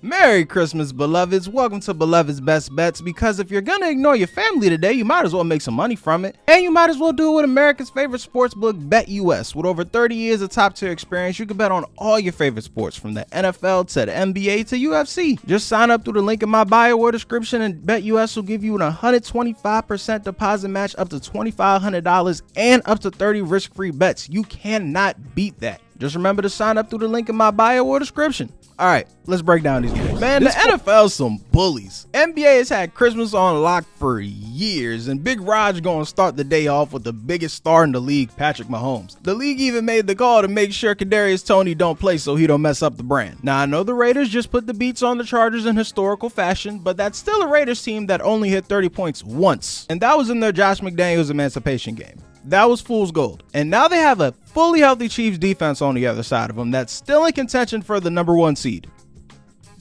Merry Christmas, beloveds. Welcome to Beloved's Best Bets, because if you're gonna ignore your family today, you might as well make some money from it. And you might as well do it with America's favorite sportsbook, BetUS. With over 30 years of top-tier experience, you can bet on all your favorite sports, from the NFL to the NBA to UFC. Just sign up through the link in my bio or description, and BetUS will give you an 125% deposit match up to $2,500 and up to 30 risk-free bets. You cannot beat that. Just remember to sign up through the link in my bio or description. All right, let's break down these games. Man, the NFL's some bullies. NBA has had Christmas on lock for years, and Big Raj gonna start the day off with the biggest star in the league, Patrick Mahomes. The league even made the call to make sure Kadarius Toney don't play so he don't mess up the brand. Now, I know the Raiders just put the beats on the Chargers in historical fashion, but that's still a Raiders team that only hit 30 points once, and that was in their Josh McDaniels emancipation game. That was fool's gold. And now they have a fully healthy Chiefs defense on the other side of them that's still in contention for the #1 seed.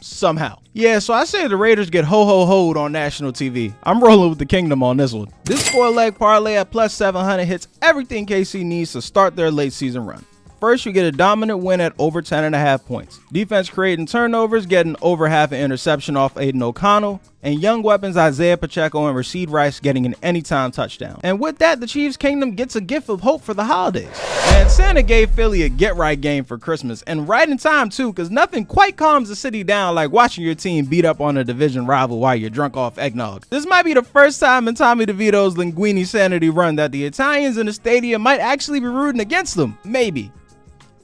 Somehow. Yeah, so I say the Raiders get ho-ho-hoed on national TV. I'm rolling with the kingdom on this one. This 4-leg parlay at plus 700 hits everything KC needs to start their late season run. First, you get a dominant win at over 10.5 points. Defense creating turnovers, getting over half an interception off Aiden O'Connell, and young weapons Isaiah Pacheco and Rasheed Rice getting an anytime touchdown. And with that, the Chiefs Kingdom gets a gift of hope for the holidays. And Santa gave Philly a get-right game for Christmas, and right in time too, because nothing quite calms the city down like watching your team beat up on a division rival while you're drunk off eggnog. This might be the first time in Tommy DeVito's Linguini Sanity run that the Italians in the stadium might actually be rooting against them. Maybe.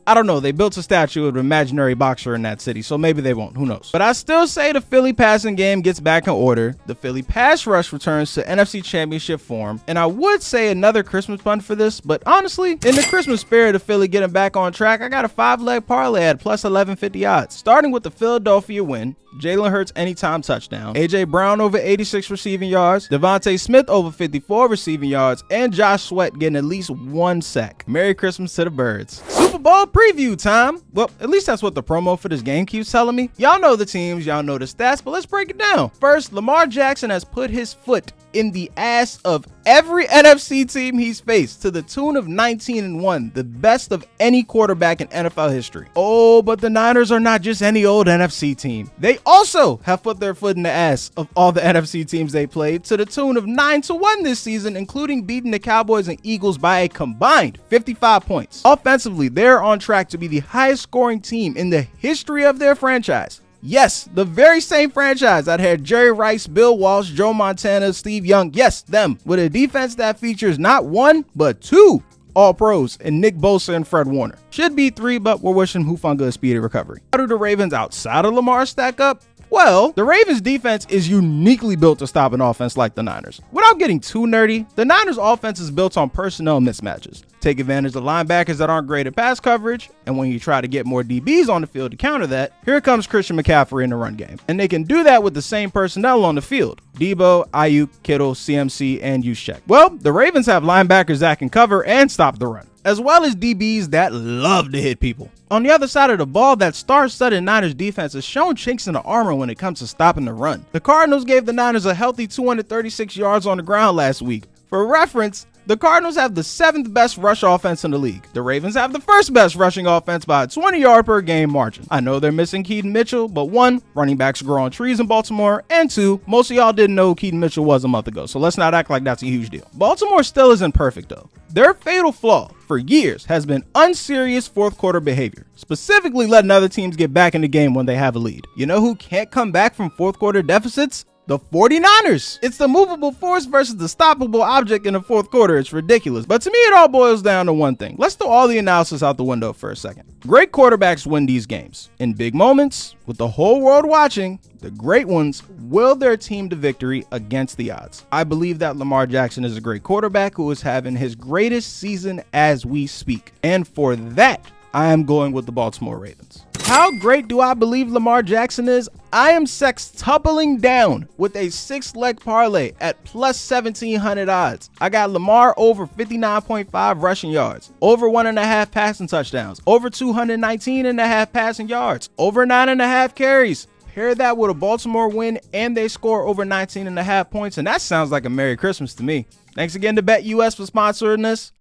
I don't know, they built a statue of an imaginary boxer in that city, so maybe they won't, who knows. But I still say the Philly passing game gets back in order, the Philly pass rush returns to NFC Championship form, and I would say another Christmas pun for this, but honestly, in the Christmas spirit of Philly getting back on track, I got a 5-leg parlay at plus 1150 odds, starting with the Philadelphia win, Jalen Hurts anytime touchdown, AJ Brown over 86 receiving yards, Devontae Smith over 54 receiving yards, and Josh Sweat getting at least 1 sack. Merry Christmas to the birds. Super Bowl preview time. Well, at least that's what the promo for this game keeps telling me. Y'all know the teams, y'all know the stats, but let's break it down. First, Lamar Jackson has put his foot in the ass of every NFC team he's faced to the tune of 19-1, the best of any quarterback in NFL history. Oh, but the Niners are not just any old NFC team. They also have put their foot in the ass of all the NFC teams they played to the tune of 9-1 this season, including beating the Cowboys and Eagles by a combined 55 points. Offensively, they're on track to be the highest scoring team in the history of their franchise. Yes, the very same franchise that had Jerry Rice, Bill Walsh, Joe Montana, Steve Young, yes, them, with a defense that features not 1, but 2 All-Pros in Nick Bosa and Fred Warner. Should be 3, but we're wishing Hufanga a speedy recovery. How do the Ravens outside of Lamar stack up? Well, the Ravens defense is uniquely built to stop an offense like the Niners. Without getting too nerdy, the Niners offense is built on personnel mismatches. Take advantage of linebackers that aren't great at pass coverage, and when you try to get more DBs on the field to counter that, here comes Christian McCaffrey in the run game. And they can do that with the same personnel on the field. Debo, Ayuk, Kittle, CMC, and Juszczyk. Well, the Ravens have linebackers that can cover and stop the run, as well as DBs that love to hit people. On the other side of the ball, that star-studded Niners defense has shown chinks in the armor when it comes to stopping the run. The Cardinals gave the Niners a healthy 236 yards on the ground last week. For reference, the Cardinals have the 7th best rush offense in the league. The Ravens have the 1st best rushing offense by a 20-yard per game margin. I know they're missing Keaton Mitchell, but 1, running backs grow on trees in Baltimore, and 2, most of y'all didn't know who Keaton Mitchell was a month ago, so let's not act like that's a huge deal. Baltimore still isn't perfect though. Their fatal flaw for years has been unserious fourth quarter behavior, specifically letting other teams get back in the game when they have a lead. You know who can't come back from fourth quarter deficits? The 49ers. It's the movable force versus the stoppable object in the fourth quarter. It's ridiculous. But to me, it all boils down to one thing. Let's throw all the analysis out the window for a second. Great quarterbacks win these games. In big moments, with the whole world watching, the great ones will their team to victory against the odds. I believe that Lamar Jackson is a great quarterback who is having his greatest season as we speak. And for that, I am going with the Baltimore Ravens. How great do I believe Lamar Jackson is? I am sextupling down with a 6-leg parlay at plus 1700 odds. I got Lamar over 59.5 rushing yards, over 1.5 passing touchdowns, over 219.5 passing yards, over 9.5 carries. Pair that with a Baltimore win and they score over 19.5 points, and that sounds like a Merry Christmas to me. Thanks again to BetUS for sponsoring this.